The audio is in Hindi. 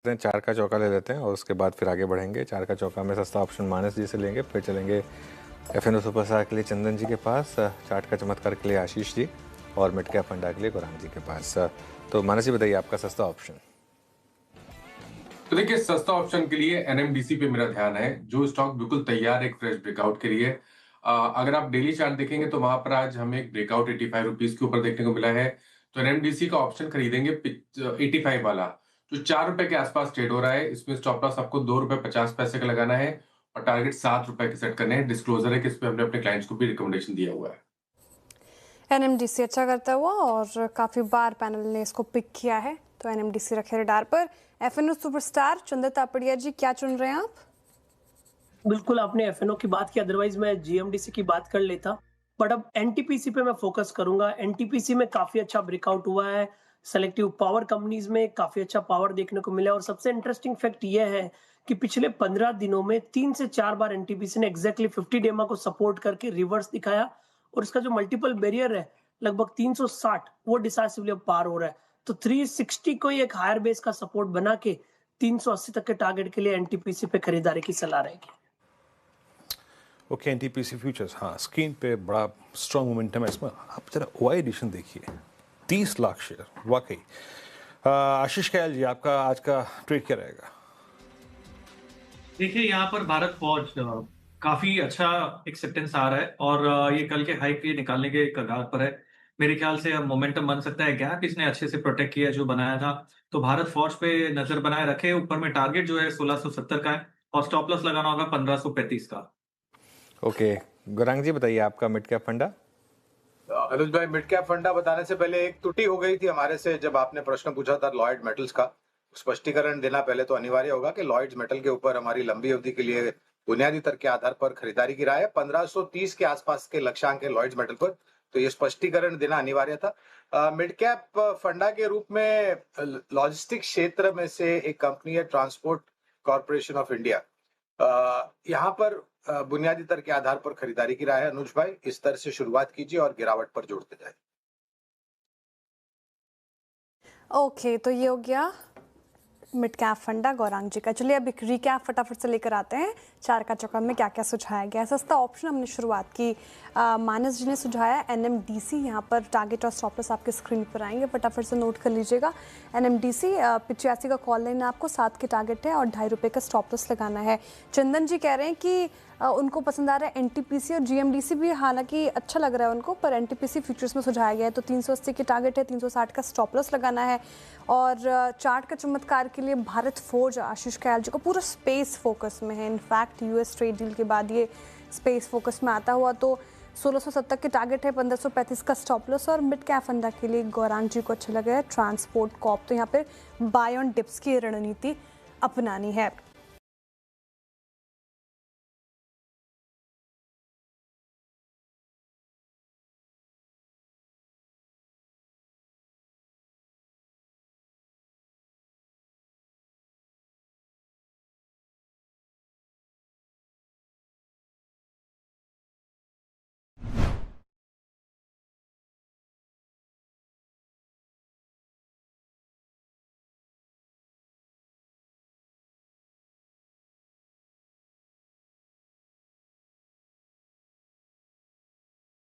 चार का चौका ले लेते हैं और उसके बाद फिर आगे बढ़ेंगे। चार का चौका में सस्ता ऑप्शन मानस जी से लेंगे, फिर चलेंगे एफएनओ सुपरस्टार के लिए चंदन जी के पास, चार्ट का चमत्कार के लिए आशीष जी और मिड कैप फंडा के लिए गौरांग जी के पास। तो मानस जी बताइए आपका सस्ता ऑप्शन। तो देखिए, सस्ता ऑप्शन के लिए एनएमडीसी पे मेरा ध्यान है, जो स्टॉक बिल्कुल तैयार है एक फ्रेश ब्रेकआउट के लिए। अगर आप डेली चार्ट देखेंगे तो वहां पर आज हमें एक ब्रेकआउट 85 रुपीज के ऊपर देखने को मिला है। तो एनएमडीसी का ऑप्शन खरीदेंगे 85 वाला, जो 4 रुपए के आसपास ट्रेड हो रहा है। इसमें स्टॉप लॉस आपको 2 रुपए 50 पैसे का लगाना है और टारगेट 7 रुपए के सेट करने हैं। डिस्क्लोजर है कि इस पे हमने अपने क्लाइंट्स को भी रिकमेंडेशन दिया हुआ है। एनएमडीसी अच्छा करता हुआ और काफ़ी बार पैनल ने इसको पिक किया है, तो एनएमडीसी रखे रडार पर। एफएनओ सुपरस्टार चंदन तापड़िया जी, क्या चुन रहे हैं आप? बिल्कुल, आपने एफएनओ की बात की, अदरवाइज मैं जीएमडीसी की बात कर लेता, बट अब एनटीपीसी पे मैं फोकस करूंगा। एनटीपीसी में काफी अच्छा ब्रेकआउट हुआ है। सेलेक्टिव पावर कंपनीज में काफी अच्छा पावर देखने को मिला और सबसे इंटरेस्टिंग फैक्ट यह है कि पिछले 15 दिनों में 3 से 4 बार एनटीपीसी ने एग्जैक्टली 50 डेमा को सपोर्ट करके रिवर्स दिखाया और इसका जो मल्टीपल बैरियर है लगभग 360, वो डिसाइसिवली अब पार हो रहा है। तो 360 को ही एक हायर बेस का सपोर्ट बना के 380 तक के टारगेट के लिए एनटीपीसी पे खरीदारी की सलाह रहेगी। ओके, एनटीपीसी फ्यूचर्स, हाँ स्क्रीन पे बड़ा स्ट्रॉन्ग मोमेंटम है इसमें। आप जरा ओआई एडिशन देखिए, 30 लाख शेयर, वाकई। आशीष कयाल जी, आपका आज का ट्रेड क्या रहेगा? देखिए, यहाँ पर भारत फॉर्ज काफी अच्छा एक्सेप्टेंस आ रहा है और ये कल के हाई के निकालने के कगार पर है। मेरे ख्याल से अब मोमेंटम बन सकता है। गैप इसने अच्छे से प्रोटेक्ट किया जो बनाया था, तो भारत फॉर्ज पे नजर बनाए रखे। ऊपर में टारगेट जो है 1670 का है और स्टॉप लॉस लगाना होगा 1535 का। ओके, गौरांग जी बताइए आपका मिड कैप फंडा। अनुज भाई, मिड कैप फंडा बताने से पहले एक त्रुटि हो गई थी हमारे से जब आपने प्रश्न पूछा था लॉयड मेटल्स का। स्पष्टीकरण देना पहले तो अनिवार्य होगा कि लॉयड मेटल के ऊपर हमारी लंबी अवधि के लिए बुनियादी तर्क के आधार पर खरीदारी की राय है। 1530 के आसपास के लक्ष्यांक है लॉयड मेटल पर, तो ये स्पष्टीकरण देना अनिवार्य था। मिड कैप फंडा के रूप में लॉजिस्टिक क्षेत्र में से एक कंपनी है ट्रांसपोर्ट कॉर्पोरेशन ऑफ इंडिया। यहाँ पर बुनियादी दर के आधार पर खरीदारी की राय है। अनुज भाई, इस तरह से शुरुआत कीजिए और गिरावट पर जोड़ते जाए। ओके, तो ये हो गया मिड कैप फंडा गौरांग जी का। चलिए अब एक रिकैप फटाफट से लेकर आते हैं। चार का चौका में क्या क्या सुझाया गया। सस्ता ऑप्शन हमने शुरुआत की, मानस जी ने सुझाया एनएमडीसी। यहाँ पर टारगेट और स्टॉप लॉस आपके स्क्रीन पर आएंगे, फटाफट से नोट कर लीजिएगा। एनएमडीसी 85 का कॉल लाइन आपको, 7 के टारगेट है और 2.5 रुपये का स्टॉप लॉस लगाना है। चंदन जी कह रहे हैं कि उनको पसंद आ रहा है एनटीपीसी और जीएमडीसी भी, हालांकि अच्छा लग रहा है उनको, पर एनटीपीसी फ्यूचर्स में सुझाया गया है। तो 380 के टारगेट है, 360 का स्टॉप लॉस लगाना है। और चार्ट का चमत्कार के लिए भारत फोर्ज, आशीष कयाल जी को पूरा स्पेस फोकस में है। इनफैक्ट यूएस ट्रेड डील के बाद ये स्पेस फोकस में आता हुआ, तो 1670 के टारगेट है, 1535 का स्टॉप लॉस। और मिड कैप फंडा के लिए गौरांग जी को अच्छा लगा है ट्रांसपोर्ट कॉप, तो यहाँ पे बाय ऑन डिप्स की रणनीति अपनानी है।